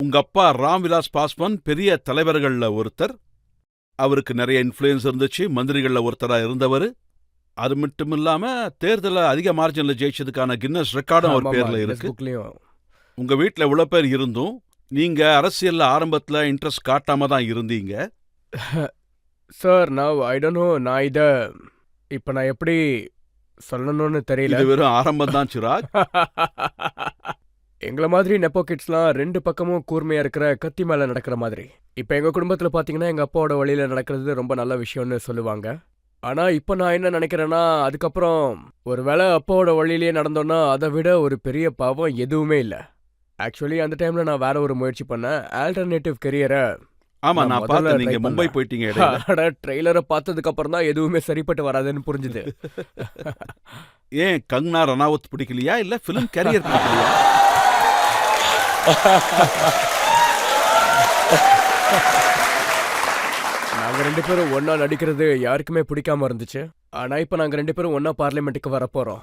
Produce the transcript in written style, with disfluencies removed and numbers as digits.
உங்க அப்பா ராம்விலாஸ் பாஸ்வான் பெரிய தலைவர்கள்ல ஒருத்தர். அவருக்கு நிறைய இன்ஃப்ளூயன்ஸ் இருந்துச்சு. மந்திரிகள்ல ஒருத்தரா இருந்தவர். அது மட்டும் இல்லாம தேர்தல அதிக மார்ஜின்ல ஜெயிச்சதுக்கான கின்னஸ் ரெக்கார்டும் அவர் ஆமாமா, பேர்ல கின்னஸ் இருக்கு. புக்லயும். உங்க வீட்ல இவ்வளவு பேர் இருந்தும் நீங்க அரசியல்ல ஆரம்பத்துல இன்ட்ரெஸ்ட் காட்டாம தான் இருந்தீங்க. Sir I don't know. இப்ப நான் எப்படி சொல்லணும்னு தெரியல. இது வெறும் ஆரம்பம் தான் சிராக். எங்கள மாதிரி நெப்போ கிட்ஸ்லாம் ரெண்டு பக்கமும் கூர்மையா இருக்கிற கத்தி மேல நடக்கிற மாதிரி. இப்ப எங்க குடும்பத்துல பாத்தீங்கன்னா எங்க அப்பாவோட வழியில நடக்கிறது ரொம்ப நல்ல விஷயம்னு சொல்லுவாங்க. ஆனா இப்ப நான் என்ன நினைக்கிறேன்னா, அதுக்கப்புறம் ஒருவேளை அப்பாவோட வழியிலேயே நடந்தோம்னா அதை விட ஒரு பெரிய பாவம் எதுவுமே இல்ல. ஆக்சுவலி அந்த டைம்ல நான் வேற ஒரு முயற்சி பண்ணேன். ஆல்டர்னேட்டிவ் கெரியரை ஆமா, நான் முதல்ல பார்த்தேன். ட்ரை நீங்க மும்பை பண்ணேன். போயிட்டீங்க இடையில. ட்ரெய்லரை பார்த்ததுக்கு அப்புறம் தான் எதுவுமே சரிப்பட்டு வராதுன்னு புரிஞ்சுது. ஏன் கங்னா ரனாவத் பிடிக்கலையா இல்ல பிலிம் கேரியர் பிடிக்கலையா? நாங்க ரெண்டு பேரும் ஒன்னா நடிக்கிறது யாருக்குமே பிடிக்காம இருந்துச்சு. ஆனா இப்ப நாங்க ரெண்டு பேரும் ஒன்னா பார்லிமெண்ட்டுக்கு வரப்போறோம்.